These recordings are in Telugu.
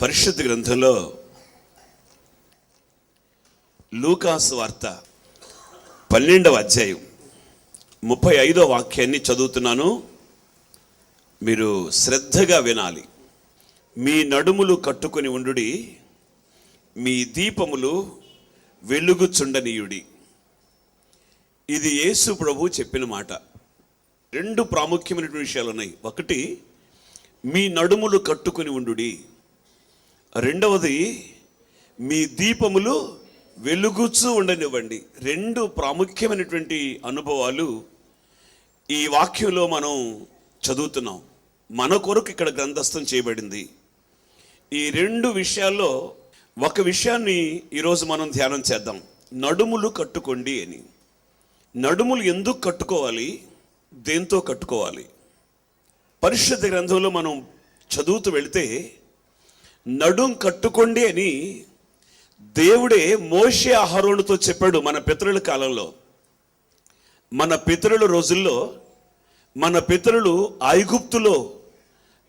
పరిశుద్ధ గ్రంథంలో లూకాసు వార్త 12వ అధ్యాయం 35వ వాక్యాన్ని చదువుతున్నాను. మీరు శ్రద్ధగా వినాలి. మీ నడుములు కట్టుకొని ఉండుడి, మీ దీపములు వెలుగుచుండనీయుడి. ఇది యేసు ప్రభు చెప్పిన మాట. రెండు ప్రాముఖ్యమైన విషయాలు ఉన్నాయి. ఒకటి, మీ నడుములు కట్టుకొని ఉండుడి. రెండవది, మీ దీపములు వెలుగుచూ ఉండనివ్వండి. రెండు ప్రాముఖ్యమైనటువంటి అనుభవాలు ఈ వాక్యంలో మనం చదువుతున్నాం. మన కొరకు ఇక్కడ గ్రంథస్థం చేయబడింది. ఈ రెండు విషయాల్లో ఒక విషయాన్ని ఈరోజు మనం ధ్యానం చేద్దాం. నడుములు కట్టుకోండి అని. నడుములు ఎందుకు కట్టుకోవాలి, దేంతో కట్టుకోవాలి? పరిశుద్ధ గ్రంథంలో మనం చదువుతూ వెళితే నడుం కట్టుకోండి అని దేవుడే మోషే అహరోనుతో చెప్పాడు. మన పితరుల కాలంలో, మన పితరుల రోజుల్లో, మన పితరులు ఐగుప్తులో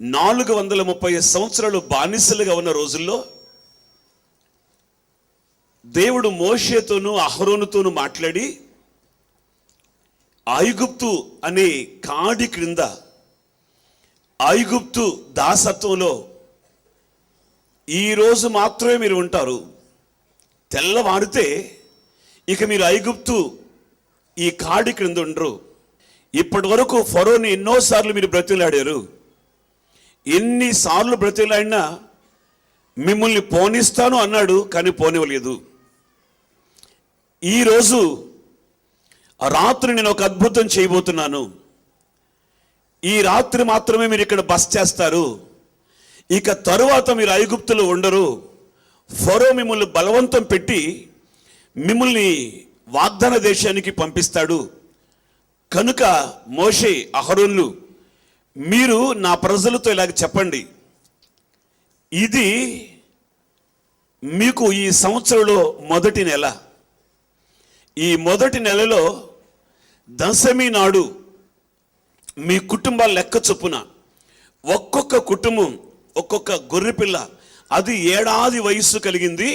430 సంవత్సరాలు బానిసలుగా ఉన్న రోజుల్లో దేవుడు మోషేతోనూ అహరోనుతోనూ మాట్లాడి ఐగుప్తు అనే కాడి క్రింద, ఐగుప్తు దాసత్వంలో ఈ రోజు మాత్రమే మీరు ఉంటారు. తెల్లవారితే ఇక మీరు ఐగుప్తు ఈ కాడి క్రింద ఉండరు. ఇప్పటి వరకు ఫరోని ఎన్నోసార్లు మీరు బ్రతిలాడారు. ఎన్నిసార్లు బ్రతిలాడినా మిమ్మల్ని పోనిస్తాను అన్నాడు, కానీ పోనివ్వలేదు. ఈరోజు రాత్రి నేను ఒక అద్భుతం చేయబోతున్నాను. ఈ రాత్రి మాత్రమే మీరు ఇక్కడ బస చేస్తారు. ఇక తరువాత మీరు ఐగుప్తులో ఉండరు. ఫరో మిమ్మల్ని బలవంతం పెట్టి మిమ్మల్ని వాగ్దాన దేశానికి పంపిస్తాడు. కనుక మోషే, అహరోన్లు, మీరు నా ప్రజలతో ఇలాగ చెప్పండి, ఇది మీకు ఈ సంవత్సరంలో మొదటి నెల. ఈ మొదటి నెలలో దశమి నాడు మీ కుటుంబాల లెక్క చొప్పున ఒక్కొక్క కుటుంబం ఒక్కొక్క గొర్రెపిల్ల, అది 1 ఏడాది వయస్సు కలిగింది,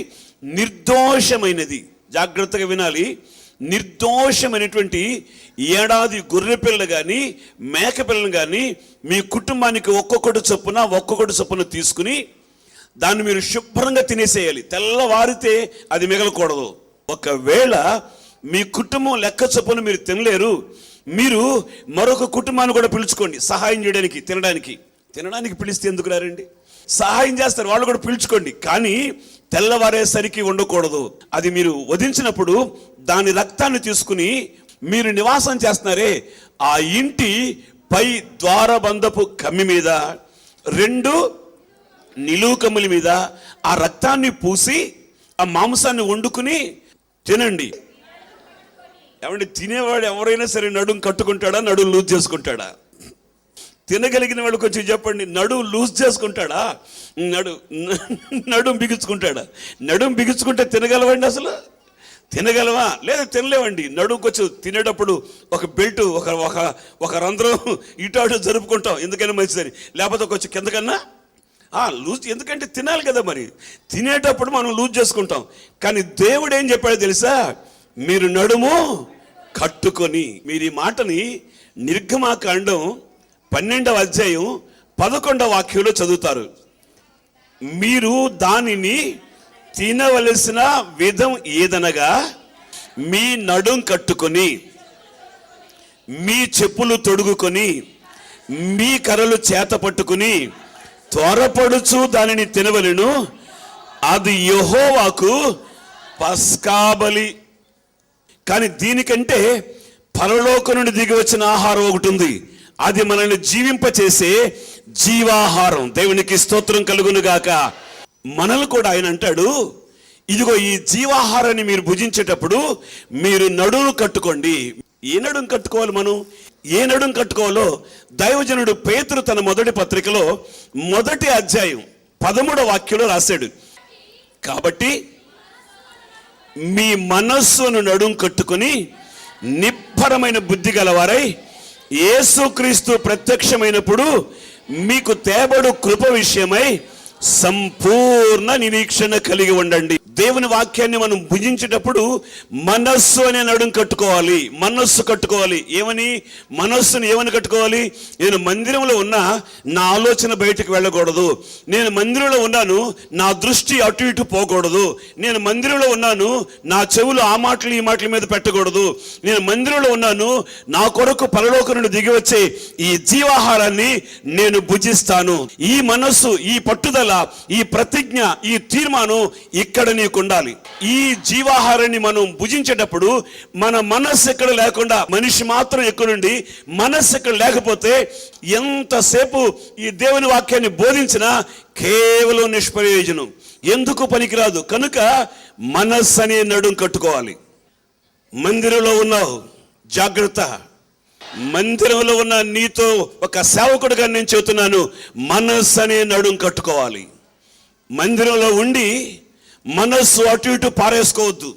నిర్దోషమైనది. జాగ్రత్తగా వినాలి. నిర్దోషమైనటువంటి 1 ఏడాది గొర్రెపిల్లలు కానీ మేకపిల్లలు కానీ మీ కుటుంబానికి ఒక్కొక్కటి చొప్పున తీసుకుని దాన్ని మీరు శుభ్రంగా తినేసేయాలి. తెల్లవారితే అది మిగలకూడదు. ఒకవేళ మీ కుటుంబం లెక్క చొప్పున మీరు తినలేరు, మీరు మరొక కుటుంబాన్ని కూడా పిలుచుకోండి సహాయం చేయడానికి. తినడానికి పిలిస్తే ఎందుకు రారండి? సహాయం చేస్తారు, వాళ్ళు కూడా పిలుచుకోండి. కానీ తెల్లవారేసరికి ఉండకూడదు. అది మీరు వధించినప్పుడు దాని రక్తాన్ని తీసుకుని మీరు నివాసం చేస్తున్నారే ఆ ఇంటి పై ద్వారబంధపు కమ్మి మీద 2 నిలువు కమ్ముల మీద ఆ రక్తాన్ని పూసి ఆ మాంసాన్ని వండుకుని తినండి. ఏమంటే తినేవాడు ఎవరైనా సరే నడుం కట్టుకుంటాడా, నడుం లూజ్ చేసుకుంటాడా? తినగలిగిన వాడు కొంచెం చెప్పండి. నడుం లూజ్ చేసుకుంటాడా, నడుం బిగించుకుంటాడా? నడుం బిగించుకుంటే తినగలవండి? అసలు తినగలవా? లేదా తినలేవండి. నడుం కొంచెం తినేటప్పుడు ఒక బెల్ట్, ఒక రంధ్రం ఇటు అటు జరుపుకుంటాం, ఎందుకైనా మంచిదని. లేకపోతే కొంచెం కిందకన్నా లూజ్, ఎందుకంటే తినాలి కదా. మరి తినేటప్పుడు మనం లూజ్ చేసుకుంటాం. కానీ దేవుడు ఏం చెప్పాడో తెలుసా? మీరు నడుము కట్టుకొని. మీరు ఈ మాటని నిర్గమాకాండం 12వ అధ్యాయం 11వ వాక్యంలో చదువుతారు. మీరు దానిని తినవలసిన విధం ఏదనగా మీ నడుం కట్టుకొని, మీ చెప్పులు తొడుగుకొని, మీ కర్రలు చేత పట్టుకుని త్వరపడుచు దానిని తినవలెను. అది యెహోవాకు పస్కా బలి. కానీ దీనికంటే పరలోకం నుండి దిగి వచ్చిన ఆహారం ఒకటి ఉంది. అది మనల్ని జీవింపచేసే జీవాహారం. దేవునికి స్తోత్రం కలుగును గాక. మనల్ని కూడా ఆయన అంటాడు, ఇదిగో ఈ జీవాహారాన్ని మీరు భుజించేటప్పుడు మీరు నడుము కట్టుకోండి. ఏ నడుం కట్టుకోవాలి? మనం ఏ నడుం కట్టుకోవాలో దైవజనుడు పేతురు తన మొదటి పత్రికలో 1వ అధ్యాయం 13వ వాక్యంలో రాశాడు. కాబట్టి మీ మనస్సును నడుం కట్టుకొని నిబ్బరమైన బుద్ధి గలవారై యేసుక్రీస్తు ప్రత్యక్షమైనప్పుడు మీకు తేబడు కృప విషయమై సంపూర్ణ నిరీక్షణ కలిగి ఉండండి. దేవుని వాక్యాన్ని మనం భుజించేటప్పుడు మనస్సు అనే నడుం కట్టుకోవాలి. మనస్సు కట్టుకోవాలి. మనస్సును ఏమని కట్టుకోవాలి? నేను మందిరంలో ఉన్నా నా ఆలోచన బయటకు వెళ్ళకూడదు. నేను మందిరంలో ఉన్నాను, నా దృష్టి అటు ఇటు పోకూడదు. నేను మందిరంలో ఉన్నాను, నా చెవులు ఆ మాటలు ఈ మాటల మీద పెట్టకూడదు. నేను మందిరంలో ఉన్నాను, నా కొరకు పరలోకం నుండి దిగి వచ్చే ఈ జీవాహారాన్ని నేను భుజిస్తాను. ఈ మనస్సు, ఈ పట్టుదల, ఈ ప్రతిజ్ఞ, ఈ తీర్మానం ఇక్కడ ఉండాలి. ఈ జీవాహారాన్ని మనం భుజించేటప్పుడు మన మనస్సు ఎక్కడ లేకుండా, మనిషి మాత్రం ఎక్కడుండి మనస్సు ఎక్కడ లేకపోతే ఎంతసేపు ఈ దేవుని వాక్యాన్ని బోధించినా కేవలం నిష్ప్రయోజనం, ఎందుకు పనికిరాదు. కనుక మనస్సు అనే నడుం కట్టుకోవాలి. మందిరంలో ఉన్నావు, జాగ్రత్త. మందిరంలో ఉన్న నీతో ఒక సేవకుడిగా నేను చెబుతున్నాను, మనస్సు అనే నడుం కట్టుకోవాలి. మందిరంలో ఉండి మనస్సు అటు ఇటు పారేసుకోవద్దు,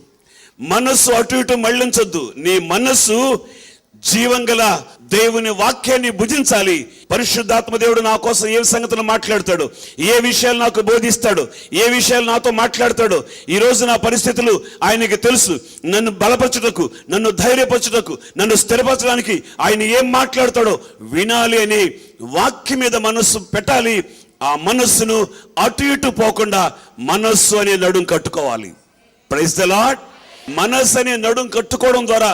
మనస్సు అటు ఇటు మళ్ళించొద్దు. నీ మనస్సు జీవంగల దేవుని వాక్యాన్ని భుజించాలి. పరిశుద్ధాత్మ దేవుడు నా కోసం ఏ సంగతులు మాట్లాడతాడు, ఏ విషయాలు నాకు బోధిస్తాడు, ఏ విషయాలు నాతో మాట్లాడతాడు. ఈరోజు నా పరిస్థితులు ఆయనకి తెలుసు. నన్ను బలపరచుటకు, నన్ను ధైర్యపరచుటకు, నన్ను స్థిరపరచడానికి ఆయన ఏం మాట్లాడతాడో వినాలి అని వాక్యం మీద మనస్సు పెట్టాలి. ఆ మనస్సును అటు ఇటు పోకుండా మనస్సు అనే నడుం కట్టుకోవాలి. Praise the lord. మనస్సు అనే నడుం కట్టుకోవడం ద్వారా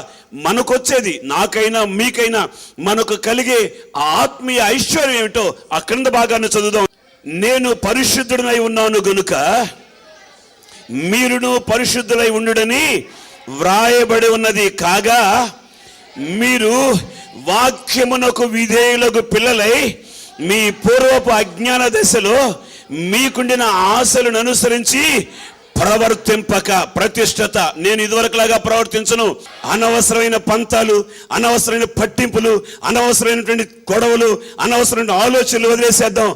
మనకొచ్చేది, నాకైనా మీకైనా మనకు కలిగే ఆ ఆత్మీయ ఐశ్వర్యం ఏమిటో ఆ క్రింద భాగాన్ని చదువుదాం. నేను పరిశుద్ధుడనై ఉన్నాను గనుక మీరును పరిశుద్ధులై ఉండుడని వ్రాయబడి ఉన్నది. కాగా మీరు వాక్యమునకు విధేయులకు పిల్లలై మీ పూర్వపు అజ్ఞాన దశలో మీకుండిన ఆశలను అనుసరించి ప్రవర్తింపక. ప్రతిష్టత. నేను ఇదివరకులాగా ప్రవర్తించను. అనవసరమైన పంతాలు, అనవసరమైన పట్టింపులు, అనవసరమైనటువంటి గొడవలు, అనవసరమైన ఆలోచనలు వదిలేసేద్దాం.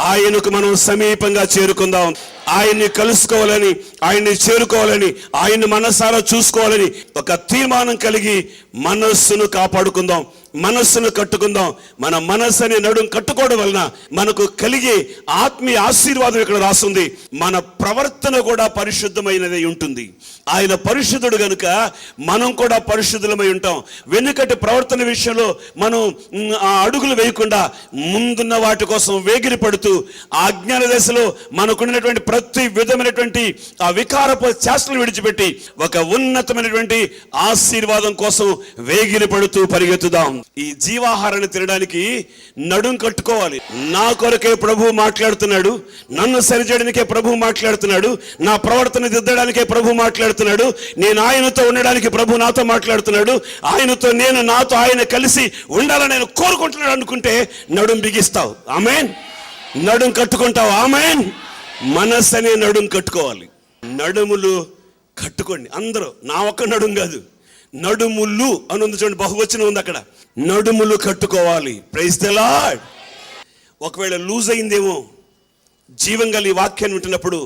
ఆయనకు మనం సమీపంగా చేరుకుందాం. ఆయన్ని కలుసుకోవాలని, ఆయన్ని చేరుకోవాలని, ఆయన్ని మనసారా చూసుకోవాలని ఒక తీర్మానం కలిగి మనస్సును కాపాడుకుందాం, మనస్సును కట్టుకుందాం. మన మనస్సు అనే నడుం కట్టుకోవడం వలన మనకు కలిగే ఆత్మీయ ఆశీర్వాదం ఇక్కడ రాస్తుంది. మన ప్రవర్తన కూడా పరిశుద్ధమైనది ఉంటుంది. ఆయన పరిశుద్ధుడు గనుక మనం కూడా పరిశుద్ధులమై ఉంటాం. వెనుకటి ప్రవర్తన విషయంలో మనం ఆ అడుగులు వేయకుండా ముందున్న వాటి కోసం వేగిరి పడుతూ ఆ అజ్ఞాన దశలో మనకున్నటువంటి ప్రతి విధమైనటువంటి ఆ వికారపు చేష్టలు విడిచిపెట్టి ఒక ఉన్నతమైనటువంటి ఆశీర్వాదం కోసం వేగిరి పడుతూ పరిగెత్తుదాం. ఈ జీవాహారాన్ని తినడానికి నడుం కట్టుకోవాలి. నా కొరకే ప్రభు మాట్లాడుతున్నాడు, నన్ను సరిచేయడానికే ప్రభు మాట్లాడుతున్నాడు, నా ప్రవర్తన దిద్దడానికే ప్రభు మాట్లాడుతున్నాడు, నేను ఆయనతో ఉండడానికి ప్రభు నాతో మాట్లాడుతున్నాడు, ఆయనతో నేను నాతో ఆయన కలిసి ఉండాలని నేను కోరుకుంటున్నాడు అనుకుంటే నడుం బిగిస్తావు. ఆమేన్. నడుం కట్టుకుంటావు. ఆమేన్. మనస్సు అనే నడుం కట్టుకోవాలి. నడుములు కట్టుకోండి అందరూ. నా ఒక్క నడుం కాదు, నడుములు అని ఉంది చూడండి, బహువచనం ఉంది అక్కడ. నడుములు కట్టుకోవాలి. Praise the lord. ఒకవేళ లూజ్ అయిందేమో, జీవం కలిగి వాక్యాన్ని వింటున్నప్పుడు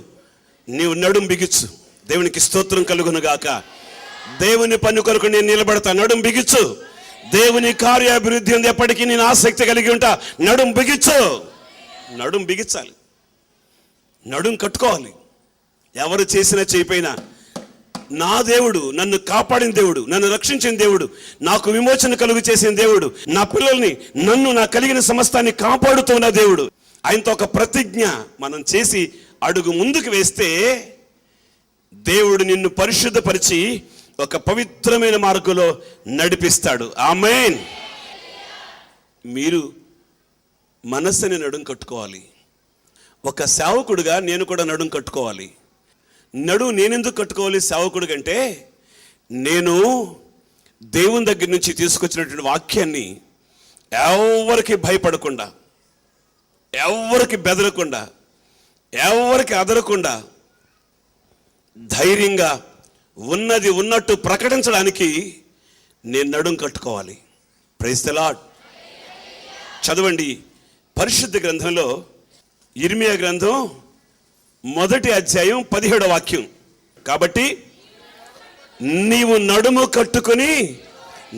నీవు నడుం బిగించు. దేవునికి స్తోత్రం కలుగును గాక. దేవుని పని కొరకు నేను నిలబడతా. నడుం బిగించు. దేవుని కార్యాభివృద్ధి ఉంది ఎప్పటికీ నేను ఆసక్తి కలిగి ఉంటా. నడుం బిగించు. నడుం బిగించాలి. నడుం కట్టుకోవాలి. ఎవరు చేసినా చేయపోయినా నా దేవుడు, నన్ను కాపాడిన దేవుడు, నన్ను రక్షించిన దేవుడు, నాకు విమోచన కలుగు చేసిన దేవుడు, నా పిల్లల్ని, నన్ను, నా కలిగిన సమస్తాన్ని కాపాడుతున్న దేవుడు. ఆయనతో ఒక ప్రతిజ్ఞ మనం చేసి అడుగు ముందుకు వేస్తే దేవుడు నిన్ను పరిశుద్ధపరిచి ఒక పవిత్రమైన మార్గంలో నడిపిస్తాడు. ఆమేన్. మీరు మనస్సుని నడుం కట్టుకోవాలి. ఒక సేవకుడుగా నేను కూడా నడుం కట్టుకోవాలి. నేనెందుకు కట్టుకోవాలి సేవకుడు కంటే, నేను దేవుని దగ్గర నుంచి తీసుకొచ్చినటువంటి వాక్యాన్ని ఎవరికి భయపడకుండా, ఎవరికి బెదరకుండా, ఎవరికి అదరకుండా ధైర్యంగా ఉన్నది ఉన్నట్టు ప్రకటించడానికి నేను నడుం కట్టుకోవాలి. Praise the lord. చదవండి పరిశుద్ధ గ్రంథంలో యిర్మీయా గ్రంథం 1వ అధ్యాయం 17వ వాక్యం. కాబట్టి నీవు నడుము కట్టుకుని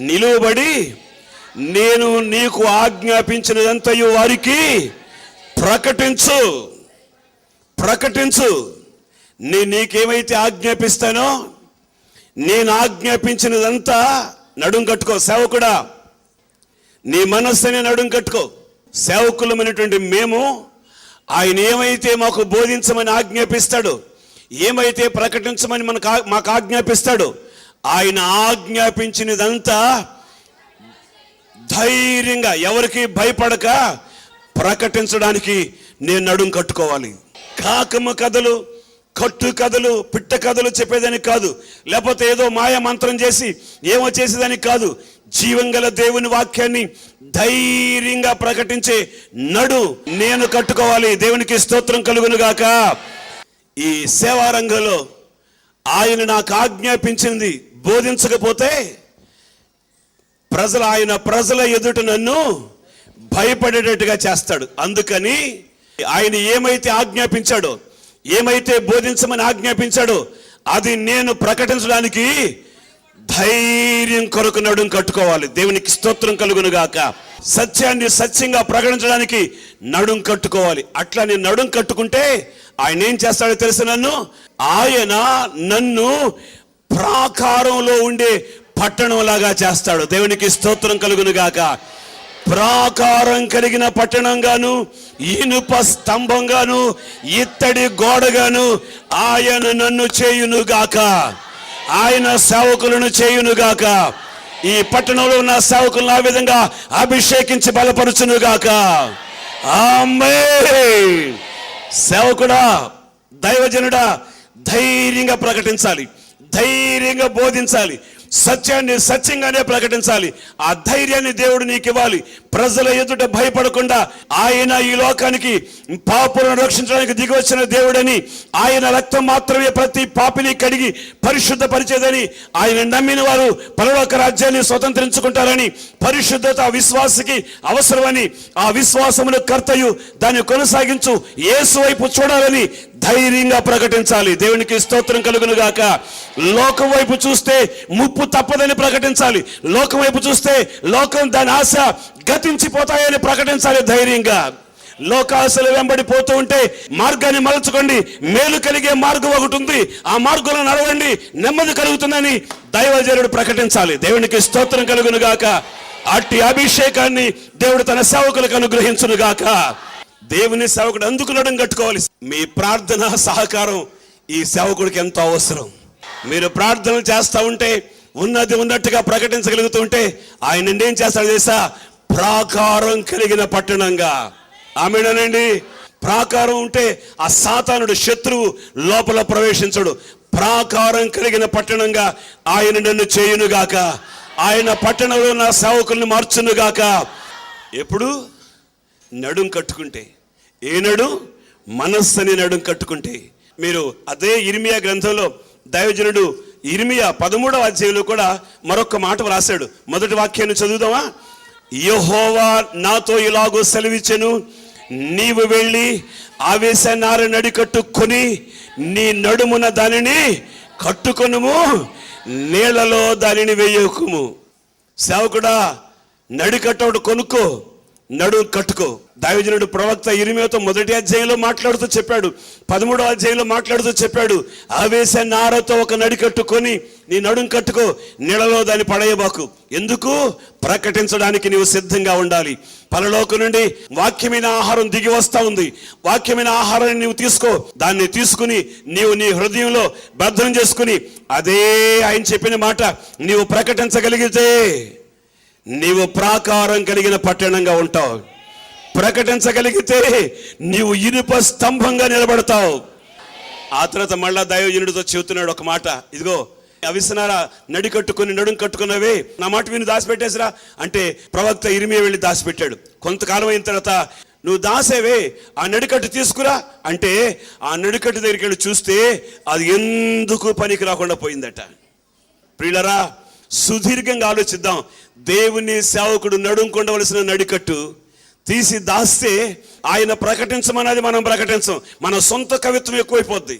నిలువబడి నేను నీకు ఆజ్ఞాపించినదంతయు వారికి ప్రకటించు. ప్రకటించు. నీకేమైతే ఆజ్ఞాపిస్తానో, నేను ఆజ్ఞాపించినదంతా నడుం కట్టుకో. సేవకుడా, నీ మనస్సునే నడుం కట్టుకో. సేవకులమైనటువంటి మేము ఆయన ఏమైతే మాకు బోధించమని ఆజ్ఞాపిస్తాడో, ఏమైతే ప్రకటించమని మాకు ఆజ్ఞాపిస్తాడో, ఆయన ఆజ్ఞాపించినదంతా ధైర్యంగా ఎవరికి భయపడక ప్రకటించడానికి నేను నడుం కట్టుకోవాలి. కాకమ్మ కథలు, కట్టు కథలు, పిట్ట కథలు చెప్పేదానికి కాదు, లేకపోతే ఏదో మాయ మంత్రం చేసి ఏమో చేసేదానికి కాదు. జీవంగల దేవుని వాక్యాన్ని ధైర్యంగా ప్రకటించే నడు నేను కట్టుకోవాలి. దేవునికి స్తోత్రం కలుగును గాక. ఈ సేవా రంగంలో ఆయన నాకు ఆజ్ఞాపించింది బోధించకపోతే ఆయన ప్రజల ఎదుట నన్ను భయపడేటట్టుగా చేస్తాడు. అందుకని ఆయన ఏమైతే ఆజ్ఞాపించాడో, ఏమైతే బోధించమని ఆజ్ఞాపించాడో అది నేను ప్రకటించడానికి ధైర్యం కొరకు నడుం కట్టుకోవాలి. దేవునికి స్తోత్రం కలుగును గాక. సత్యాన్ని సత్యంగా ప్రకటించడానికి నడుం కట్టుకోవాలి. అట్లా నేను నడుం కట్టుకుంటే ఆయన ఏం చేస్తాడో తెలుసు, ఆయన నన్ను ప్రాకారంలో ఉండే పట్టణం లాగా చేస్తాడు. దేవునికి స్తోత్రం కలుగును గాక. ప్రాకారం కలిగిన పట్టణంగాను, ఇనుప స్తంభంగాను, ఇత్తడి గోడగాను ఆయన నన్ను చేయునుగాక, ఆయన సేవకులను చేయునుగాక. ఈ పట్టణంలో ఉన్న సేవకులను ఆ విధంగా అభిషేకించి బలపరుచునుగాక. ఆమేన్. సేవకుడా, దైవజనుడా, ధైర్యంగా ప్రకటించాలి, ధైర్యంగా బోధించాలి, సత్యాన్ని సత్యంగానే ప్రకటించాలి. ఆ ధైర్యాన్ని దేవుడు నీకు ఇవ్వాలి. ప్రజల ఎదుట భయపడకుండా ఆయన ఈ లోకానికి పాపులను రక్షించడానికి దిగి వచ్చిన దేవుడని, ఆయన రక్తం మాత్రమే ప్రతి పాపిని కడిగి పరిశుద్ధపరిచేదని, ఆయన నమ్మిన వారు పరలోక రాజ్యాన్ని స్వతంత్రించుకుంటారని, పరిశుద్ధత విశ్వాసకి అవసరమని, ఆ విశ్వాసమును కర్తయు దాన్ని కొనసాగించు యేసు వైపు చూడాలని ధైర్యంగా ప్రకటించాలి. దేవునికి స్తోత్రం కలుగును గాక. లోకం వైపు చూస్తే ముప్పు తప్పదని ప్రకటించాలి. లోకం వైపు చూస్తే లోకం దాని ఆశ గతించిపోతాయని ప్రకటించాలి ధైర్యంగా. లోకాశలు వెంబడిపోతూ ఉంటే మార్గాన్ని మలచుకోండి, మేలు కలిగే మార్గం ఒకటి ఉంది, ఆ మార్గంలో నడవండి, నెమ్మది కలుగుతుందని దైవజనుడు ప్రకటించాలి. దేవునికి స్తోత్రం కలుగును గాక. అట్టి అభిషేకాన్ని దేవుడు తన సేవకులకు అనుగ్రహించును గాక. దేవుని సేవకుడు అందుకు నడుం కట్టుకోవాలి. మీ ప్రార్థన సహకారం ఈ సేవకుడికి ఎంతో అవసరం. మీరు ప్రార్థనలు చేస్తూ ఉంటే, ఉన్నది ఉన్నట్టుగా ప్రకటించగలుగుతూ ఉంటే, ఆయన ఏం చేస్తాడు తెలుసా? ప్రాకారం కలిగిన పట్టణంగా. ఆమేనండి. ప్రాకారం ఉంటే ఆ సాతానుడు శత్రువు లోపల ప్రవేశించడు. ప్రాకారం కలిగిన పట్టణంగా ఆయన నన్ను చేయునుగాక, ఆయన పట్టణంలో నా సేవకుల్ని మార్చునుగాక. ఎప్పుడు? నడుం కట్టుకుంటే. ఏ నడు? మనస్సుని నడుం కట్టుకుంటే. మీరు అదే ఇర్మియా గ్రంథంలో దైవజనుడు ఇర్మియా 13వ అధ్యాయంలో కూడా మరొక మాట రాశాడు. మొదటి వాక్యాన్ని చదువుదామా? యెహోవా నాతో ఇలాగూ సెలవిచ్చెను, నీవు వెళ్ళి ఆవేశ నార నడికట్టుకొని నీ నడుమున దానిని కట్టుకొనుము, నీళ్లలో దానిని వేయకుము. సేవకుడా, నడికట్టోడు కొనుక్కో, నడుము కట్టుకో. దైవజనుడు ప్రవక్త ఇర్మియాతో మొదటి అధ్యాయంలో మాట్లాడుతూ చెప్పాడు, 13వ అధ్యాయంలో మాట్లాడుతూ చెప్పాడు, ఆవేశ నారతో ఒక నడి కట్టుకొని నీ నడుము కట్టుకో, నీళ్ళలో దాన్ని పడేయబాకు. ఎందుకు? ప్రకటించడానికి నీవు సిద్ధంగా ఉండాలి. పరలోకం నుండి వాక్యమైన ఆహారం దిగి వస్తా ఉంది. వాక్యమైన ఆహారాన్ని నీవు తీసుకో. దాన్ని తీసుకుని నీవు నీ హృదయంలో భద్రం చేసుకుని అదే ఆయన చెప్పిన మాట నీవు ప్రకటించగలిగితే నీవు ప్రాకారం కలిగిన పట్టణంగా ఉంటావు. ప్రకటించగలిగితే నీవు ఇనుప స్తంభంగా నిలబడతావు. ఆ తర్వాత మళ్ళా దైవజనుడితో చెబుతున్నాడు ఒక మాట, ఇదిగో అవిసనారా నడికట్టుకుని నడుం కట్టుకున్నవే, నా మాట విని దాచిపెట్టేసిరా అంటే ప్రవక్త ఇర్మియా వెళ్ళి దాచిపెట్టాడు. కొంతకాలం అయిన తర్వాత నువ్వు దాసేవే, ఆ నడికట్టు తీసుకురా అంటే ఆ నడికట్టు దగ్గరికి వెళ్ళి చూస్తే అది ఎందుకు పనికి రాకుండా పోయిందట. ప్రియులరా, సుదీర్ఘంగా ఆలోచిద్దాం. దేవుని సేవకుడు నడుంకొండవలసిన నడికట్టు తీసి దాస్తే ఆయన ప్రకటించమన్నది మనం ప్రకటించం. మన సొంత కవిత్వం ఎక్కువైపోద్ది.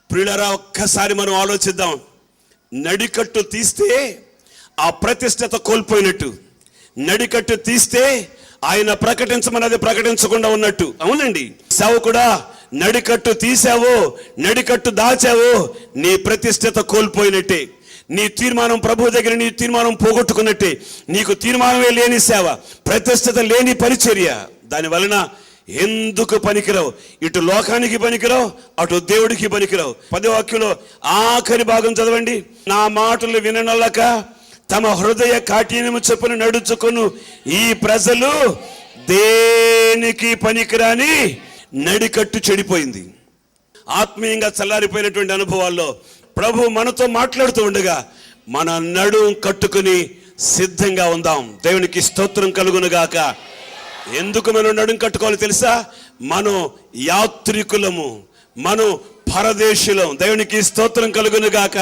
ప్రియులరా, ఒక్కసారి మనం ఆలోచిద్దాం. నడికట్టు తీస్తే ఆ ప్రతిష్టత కోల్పోయినట్టు, నడికట్టు తీస్తే ఆయన ప్రకటించమన్నది ప్రకటించకుండా ఉన్నట్టు. అవునండి, సేవకుడా, నడికట్టు తీసావో, నడికట్టు దాచావో, నీ ప్రతిష్టత కోల్పోయినట్టే. నీ తీర్మానం ప్రభు దగ్గర నీ తీర్మానం పోగొట్టుకున్నట్టే. నీకు తీర్మానమే లేని సేవ, ప్రతిష్టత లేని పరిచర్య. దాని వలన ఎందుకు పనికిరావు. ఇటు లోకానికి పనికిరావు, అటు దేవుడికి పనికిరావు. 10వ వాక్యంలో ఆఖరి భాగం చదవండి. నా మాటలు విననొల్లక తమ హృదయ కాఠిన్యము చొప్పున నడుచుకొను ఈ ప్రజలు దేనికి పనికిరాని నడికట్టు చెడిపోయింది. ఆత్మీయంగా చల్లారిపోయినటువంటి అనుభవాల్లో ప్రభు మనతో మాట్లాడుతూ ఉండగా మన నడుం కట్టుకుని సిద్ధంగా ఉందాం. దేవునికి స్తోత్రం కలుగునుగాక. ఎందుకు మనం నడుం కట్టుకోవాలి తెలుసా? మనం యాత్రికులము, మనం పరదేశులం. దేవునికి స్తోత్రం కలుగునుగాక.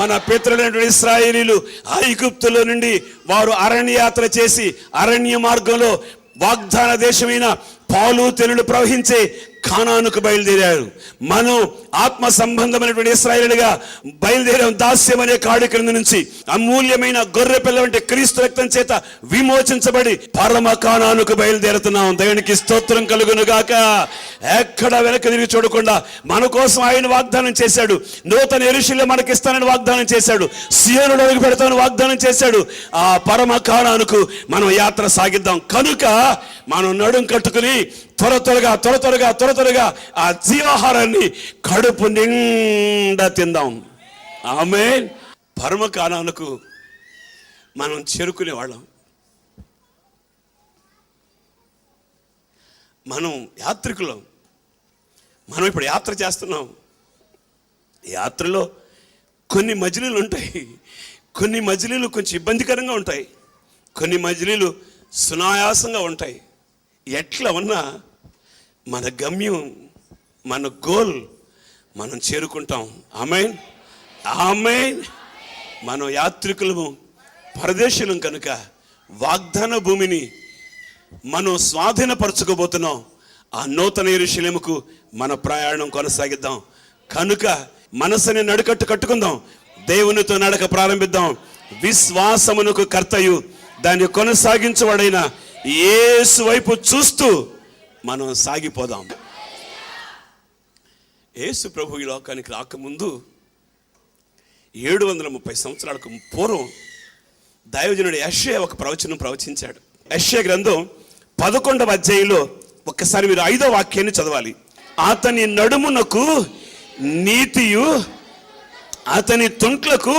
మన పితరులైన ఇశ్రాయేలీయులు ఐగుప్తులో నుండి వారు అరణ్యయాత్ర చేసి అరణ్య మార్గంలో వాగ్దాన దేశమైన పాలు తెనులు ప్రవహించే కానానుకు బయలుదేరారు. మనం ఆత్మ సంబంధమైనటువంటి ఇశ్రాయేలుగా బయలుదేరాం. దాస్యం అనే కాడి క్రింద నుంచి అమూల్యమైన గొర్రె పిల్ల వంటి క్రీస్తు రక్తం చేత విమోచించబడి పరమ కానానుకు బయలుదేరుతున్నాం. దేవునికి స్తోత్రం కలుగును గాక. ఎక్కడ వెనక్కి తిరిగి చూడకుండా మన కోసం ఆయన వాగ్దానం చేశాడు. నూతన యెరూషలేము మనకిస్తానని వాగ్దానం చేశాడు. సియోనులో అడుగు పెడతానని వాగ్దానం చేశాడు. ఆ పరమ కానానుకు మనం యాత్ర సాగిద్దాం. కనుక మనం నడుం కట్టుకుని త్వరగా ఆ జీవాహారాన్ని కడుపు నిండా తిందాం. ఆమేన్. పరమ కానానుకు మనం చేరుకునే వాళ్ళం. మనం యాత్రికులం. మనం ఇప్పుడు యాత్ర చేస్తున్నాం. యాత్రలో కొన్ని మజిలీలు ఉంటాయి. కొన్ని మజిలీలు కొంచెం ఇబ్బందికరంగా ఉంటాయి. కొన్ని మజిలీలు సునాయాసంగా ఉంటాయి. ఎట్లా ఉన్నా మన గమ్యం, మన గోల్ మనం చేరుకుంటాం. ఆమేన్, ఆమేన్. మనం యాత్రికులము, పరదేశులం కనుక వాగ్దాన భూమిని మనం స్వాధీనపరచుకోబోతున్నాం. ఆ నూతన యెరూషలేముకు మన ప్రయాణం కొనసాగిద్దాం. కనుక మనసుని నడుకట్టు కట్టుకుందాం. దేవునితో నడక ప్రారంభిద్దాం. విశ్వాసమునకు కర్తయు దాన్ని కొనసాగించబడైన యేసు వైపు చూస్తూ మనం సాగిపోదాం. యేసు ప్రభు ఈ లోకానికి రాకముందు 730 సంవత్సరాలకు పూర్వం దైవజనుడు యెషయా ఒక ప్రవచనం ప్రవచించాడు. యెషయా గ్రంథం 11వ అధ్యాయంలో ఒక్కసారి మీరు 5వ వాక్యాన్ని చదవాలి. అతని నడుమునకు నీతియు అతని తుంట్లకు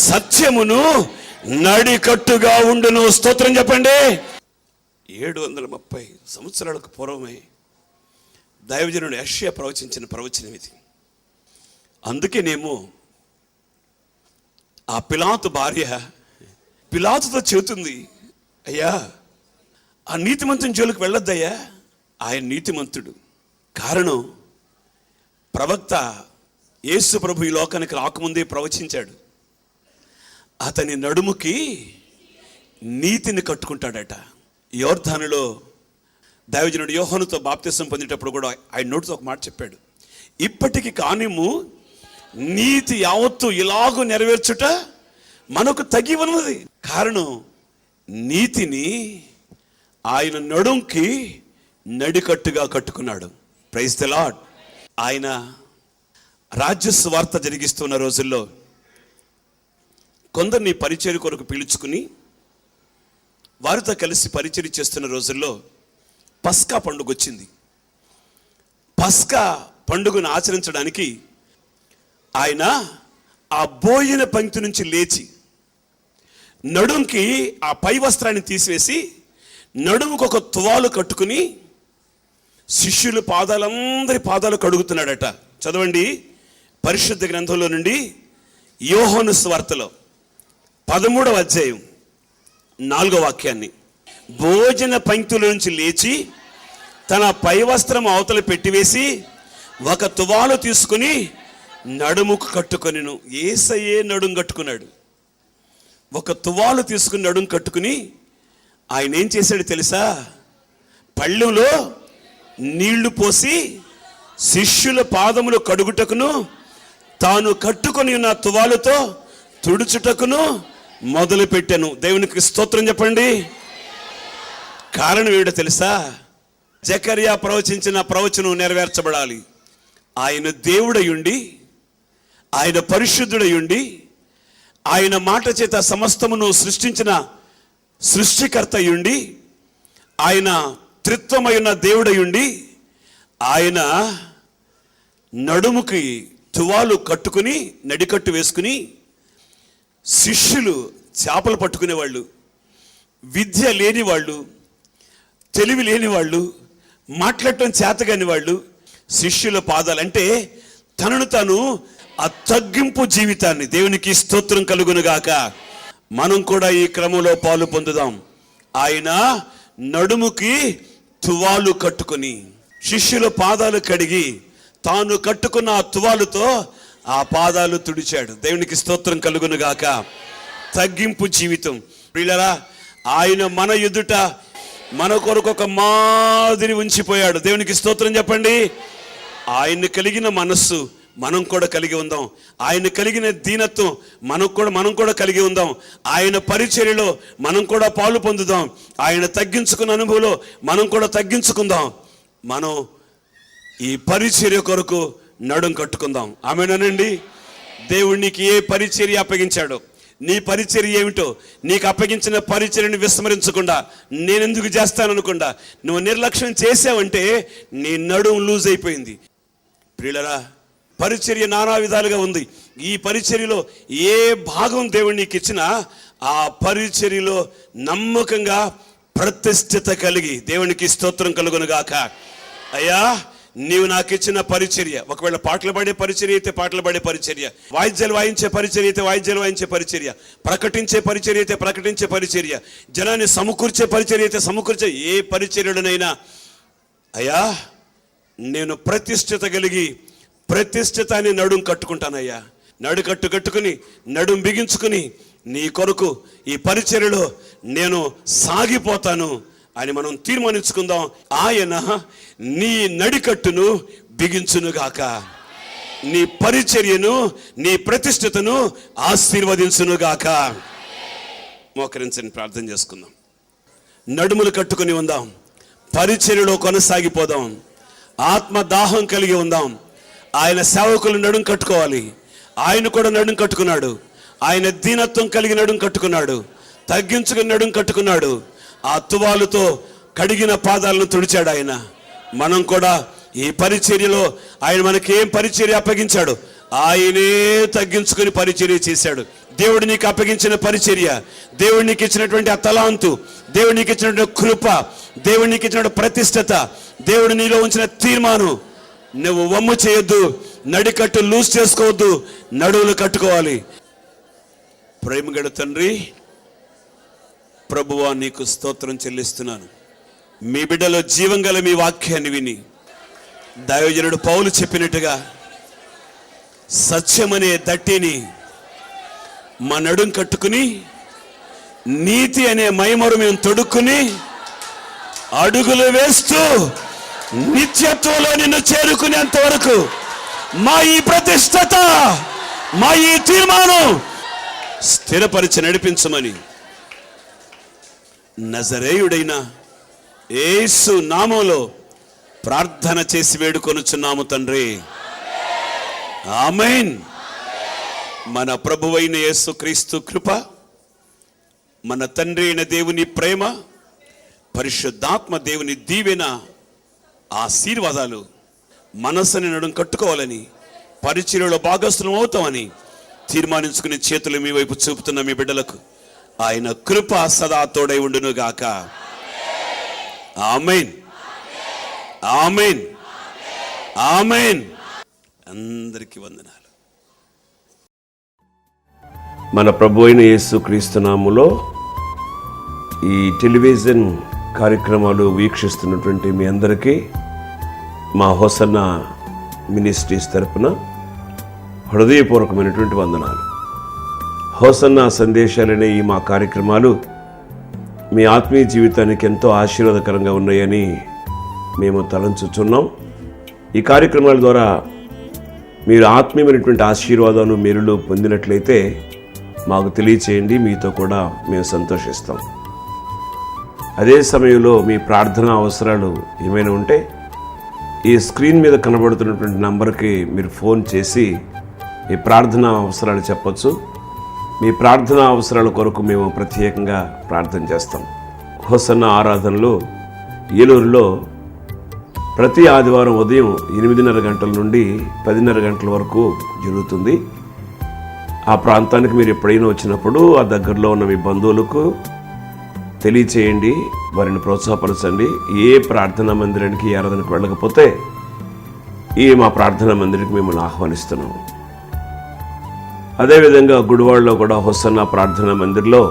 సత్యమును నడికట్టుగా ఉండును. స్తోత్రం చెప్పండి. 730 సంవత్సరాలకు పూర్వమే దైవజనుడు యెషయా ప్రవచించిన ప్రవచనం ఇది. అందుకేనేమో ఆ పిలాతు భార్య పిలాతుతో చెబుతుంది, అయ్యా ఆ నీతిమంతుని జోలికి వెళ్ళొద్దయ్యా, ఆయన నీతిమంతుడు. కారణం ప్రవక్త యేసు ప్రభు ఈ లోకానికి రాకముందే ప్రవచించాడు. అతని నడుముకి నీతిని కట్టుకుంటాడట. యోర్దానులో దైవజనుడు యోహానుతో బాప్తిసం పొందేటప్పుడు కూడా ఆయన నోటితో ఒక మాట చెప్పాడు, ఇప్పటికి కానిము నీతి యావత్తు ఇలాగూ నెరవేర్చుట మనకు తగి ఉన్నది. కారణం నీతిని ఆయన నడుంకి నడికట్టుగా కట్టుకున్నాడు. Praise the lord. ఆయన రాజ్య సువార్త జరిగిస్తున్న రోజుల్లో కొందరిని పరిచర్య కొరకు పిలుచుకుని వారితో కలిసి పరిచర్య చేస్తున్న రోజుల్లో పస్కా పండుగ వచ్చింది. పస్కా పండుగను ఆచరించడానికి ఆయన ఆ భోజన పంక్తి నుంచి లేచి నడుంకి ఆ పై వస్త్రాన్ని తీసివేసి నడుముకు ఒక తువాలు కట్టుకుని శిష్యుల పాదాలందరి పాదాలు కడుగుతున్నాడట. చదవండి పరిశుద్ధ గ్రంథంలో నుండి యోహాను సువార్తలో 13వ అధ్యాయం 4వ వాక్యాన్ని. భోజన పంక్తుల నుంచి లేచి తన పై వస్త్రం అవతల పెట్టివేసి ఒక తువాలు తీసుకుని నడుముకు కట్టుకొనిను. యేసయ్యే నడుము కట్టుకున్నాడు. ఒక తువాలు తీసుకుని నడుము కట్టుకుని ఆయన ఏం చేశాడు తెలుసా? పళ్ళెంలో నీళ్లు పోసి శిష్యుల పాదములు కడుగుటకును తాను కట్టుకొని ఉన్న తువాలుతో తుడుచుటకును మొదలు పెట్టాను. దేవునికి స్తోత్రం చెప్పండి. కారణం ఏమిటో తెలుసా? జకర్యా ప్రవచించిన ప్రవచనం నెరవేర్చబడాలి. ఆయన దేవుడయుండి, ఆయన పరిశుద్ధుడయుండి, ఆయన మాట చేత సమస్తమును సృష్టించిన సృష్టికర్తయుండి, ఆయన త్రిత్వమైన దేవుడయుండి, ఆయన నడుముకి తువాలు కట్టుకుని నడికట్టు వేసుకుని శిష్యులు చేపలు పట్టుకునేవాళ్ళు, విద్య లేని వాళ్ళు, తెలివి లేని వాళ్ళు, మాట్లాడటం చేతగాని వాళ్ళు శిష్యుల పాదాలు అంటే తనను తాను ఆ తగ్గింపు జీవితాన్ని, దేవునికి స్తోత్రం కలుగునుగాక, మనం కూడా ఈ క్రమంలో పాలు పొందుదాం. ఆయన నడుముకి తువాలు కట్టుకుని శిష్యుల పాదాలు కడిగి తాను కట్టుకున్న ఆ తువాలుతో ఆ పాదాలు తుడిచాడు. దేవునికి స్తోత్రం కలుగునుగాక. తగ్గింపు జీవితం ప్రియులారా, ఆయన మన ఎదుట మన కొరకు ఒక మాదిరి ఉంచిపోయాడు. దేవునికి స్తోత్రం చెప్పండి. ఆయన్ని కలిగిన మనస్సు మనం కూడా కలిగి ఉందాం. ఆయన కలిగిన దీనత్వం మనం కూడా కలిగి ఉందాం. ఆయన పరిచర్యలో మనం కూడా పాలు పొందుదాం. ఆయన తగ్గించుకున్న అనుభవంలో మనం కూడా తగ్గించుకుందాం. మనం ఈ పరిచర్య కొరకు నడుం కట్టుకుందాం. ఆమేనండి. దేవుడు నీకు ఏ పరిచర్య అప్పగించాడో, నీ పరిచర్య ఏమిటో, నీకు అప్పగించిన పరిచర్యను విస్మరించకుండా నేనెందుకు చేస్తాననుకుండా నువ్వు నిర్లక్ష్యం చేసావంటే నీ నడుం లూజ్ అయిపోయింది. ప్రియులరా, పరిచర్య నానా విధాలుగా ఉంది. ఈ పరిచర్యలో ఏ భాగం దేవుడు నీకు ఇచ్చినా ఆ పరిచర్యలో నమ్మకంగా ప్రతిష్ఠిత కలిగి దేవునికి స్తోత్రం కలుగును గాక. అయ్యా, నీవు నాకు ఇచ్చిన పరిచర్య, ఒకవేళ పాటలు పాడే పరిచర్య అయితే పాటలు పాడే పరిచర్య, వాయిద్యాలు వాయించే పరిచర్య అయితే వాయిద్యాలు వాయించే పరిచర్య, ప్రకటించే పరిచర్య అయితే ప్రకటించే పరిచర్య, జనాన్ని సమకూర్చే పరిచర్య అయితే సమకూర్చే ఏ పరిచర్యలనైనా అయ్యా నేను ప్రతిష్ఠిత కలిగి ప్రతిష్ఠితాన్ని నడుం కట్టుకుంటానయ్యా. కట్టుకుని నడుం బిగించుకుని నీ కొరకు ఈ పరిచర్యలో నేను సాగిపోతాను అని మనం తీర్మానించుకుందాం. ఆయన నీ నడికట్టును బిగించునుగాక, నీ పరిచర్యను నీ ప్రతిష్ఠతను ఆశీర్వదించునుగాక. మోకరించని ప్రార్థన చేసుకుందాం. నడుములు కట్టుకుని ఉందాం. పరిచర్యలో కొనసాగిపోదాం. ఆత్మ దాహం కలిగి ఉందాం. ఆయన సేవకులు నడుం కట్టుకోవాలి. ఆయన కూడా నడుం కట్టుకున్నాడు. ఆయన దీనత్వం కలిగి నడుం కట్టుకున్నాడు. తగ్గించుకుని నడుం కట్టుకున్నాడు. ఆ తువాలుతో కడిగిన పాదాలను తుడిచాడు ఆయన. మనం కూడా ఈ పరిచర్యలో ఆయన మనకి ఏం పరిచర్య అప్పగించాడు, ఆయనే తగ్గించుకుని పరిచర్య చేశాడు. దేవుడు నీకు అప్పగించిన పరిచర్య, దేవుడు నీకు ఇచ్చినటువంటి ఆ తలాంతు, దేవుడు నీకు ఇచ్చినటువంటి కృప, దేవుడు నీకు ఇచ్చినటువంటి ప్రతిష్టత, దేవుడు నీలో ఉంచిన తీర్మానం, నువ్వు వమ్ము చేయొద్దు. నడికట్టు లూజ్ చేసుకోవద్దు. నడువులు కట్టుకోవాలి. ప్రేమగల తండ్రి, ప్రభువా నీకు స్తోత్రం చెల్లిస్తున్నాను. మీ బిడ్డలో జీవం గల మీ వాక్యాన్ని విని దైవజనుడు పౌలు చెప్పినట్టుగా సత్యమనే దట్టిని మా నడుం కట్టుకుని నీతి అనే మైమరు మేము తొడుక్కుని అడుగులు వేస్తూ నిత్యత్వంలో నిన్ను చేరుకునేంత వరకు మా ఈ ప్రతిష్టత, మా ఈ తీర్మానం స్థిరపరిచి నడిపించమని నజరేయుడైన యేసు నామములో ప్రార్థన చేసి వేడుకొనుచున్నాము తండ్రి. ఆమేన్. మన ప్రభువైన యేసు క్రీస్తు కృప, మన తండ్రి అయిన దేవుని ప్రేమ, పరిశుద్ధాత్మ దేవుని దీవెన, ఆశీర్వాదాలు మనసుని నడుం కట్టుకోవాలని, పరిచర్యలో భాగస్థులం అవుతామని తీర్మానించుకుని చేతులు మీ వైపు చూపుతున్న మీ బిడ్డలకు ఆయన కృప సదా తోడై ఉండును గాక. ఆమేన్, ఆమేన్, ఆమేన్. అందరికీ వందనాలు. మన ప్రభు అయిన యేసు క్రీస్తు నామములో ఈ టెలివిజన్ కార్యక్రమాలు వీక్షిస్తున్నటువంటి మీ అందరికీ మా హోసన్న మినిస్ట్రీస్ తరపున హృదయపూర్వకమైనటువంటి వందనాలు. హోసన్న సందేశాలనే ఈ మా కార్యక్రమాలు మీ ఆత్మీయ జీవితానికి ఎంతో ఆశీర్వాదకరంగా ఉన్నాయని మేము తలంచుచున్నాం. ఈ కార్యక్రమాల ద్వారా మీరు ఆత్మీయమైనటువంటి ఆశీర్వాదాలు మేలులు పొందినట్లయితే మాకు తెలియచేయండి. మీతో కూడా మేము సంతోషిస్తాం. అదే సమయంలో మీ ప్రార్థన అవసరాలు ఏమైనా ఉంటే ఈ స్క్రీన్ మీద కనబడుతున్నటువంటి నంబర్కి మీరు ఫోన్ చేసి మీ ప్రార్థన అవసరాలు చెప్పొచ్చు. మీ ప్రార్థన అవసరాల కొరకు మేము ప్రత్యేకంగా ప్రార్థన చేస్తాం. హోసన్న ఆరాధనలు ఏలూరులో ప్రతి ఆదివారం ఉదయం 8:30 గంటల నుండి 10:30 గంటల వరకు జరుగుతుంది. ఆ ప్రాంతానికి మీరు ఎప్పుడైనా వచ్చినప్పుడు ఆ దగ్గరలో ఉన్న మీ బంధువులకు తెలియచేయండి, వారిని ప్రోత్సాహపరచండి. ఏ ప్రార్థనా మందిరానికి ఆరాధనకు వెళ్ళకపోతే ఈ మా ప్రార్థనా మందిరానికి మిమ్మల్ని ఆహ్వానిస్తున్నాము. అదేవిధంగా గుడివాడలో కూడా హోసన్న ప్రార్థనా మందిర్లో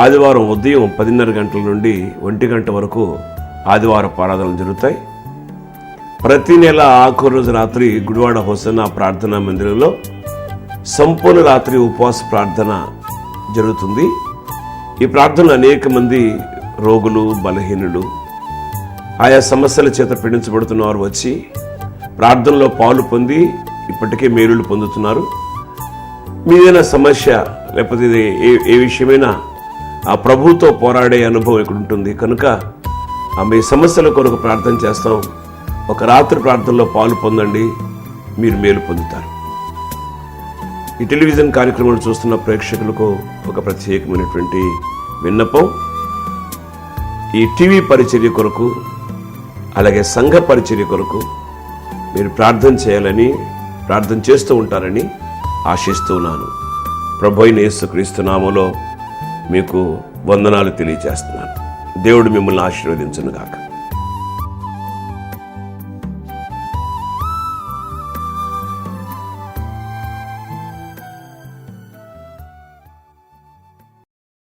ఆదివారం ఉదయం 10:30 గంటల నుండి 1 గంట వరకు ఆదివారం ఆరాధనలు జరుగుతాయి. ప్రతి నెల ఆఖరు రోజు రాత్రి గుడివాడ హోసన్న ప్రార్థనా మందిరంలో సంపూర్ణ రాత్రి ఉపవాస ప్రార్థన జరుగుతుంది. ఈ ప్రార్థనలు అనేక మంది రోగులు, బలహీనులు, ఆయా సమస్యల చేత పీడించబడుతున్న వారు వచ్చి ప్రార్థనలో పాలు పొంది ఇప్పటికే మేలులు పొందుతున్నారు. మీదైనా సమస్య లేకపోతే ఇది ఏ విషయమైనా ఆ ప్రభువుతో పోరాడే అనుభవం ఇక్కడ ఉంటుంది కనుక మీ సమస్యల కొరకు ప్రార్థన చేస్తాం. ఒక రాత్రి ప్రార్థనలో పాలు పొందండి, మీరు మేలు పొందుతారు. ఈ టెలివిజన్ కార్యక్రమాలు చూస్తున్న ప్రేక్షకులకు ఒక ప్రత్యేకమైనటువంటి విన్నపం. ఈ టీవీ పరిచర్య కొరకు అలాగే సంఘ పరిచర్య కొరకు మీరు ప్రార్థన చేయాలని, ప్రార్థన చేస్తూ ఉంటారని ఆశిస్తున్నాను. ప్రభు అయిన యేసుక్రీస్తు నామములో మీకు వందనాలు తెలియజేస్తున్నాను. దేవుడు మిమ్మల్ని ఆశీర్వదించును గాక.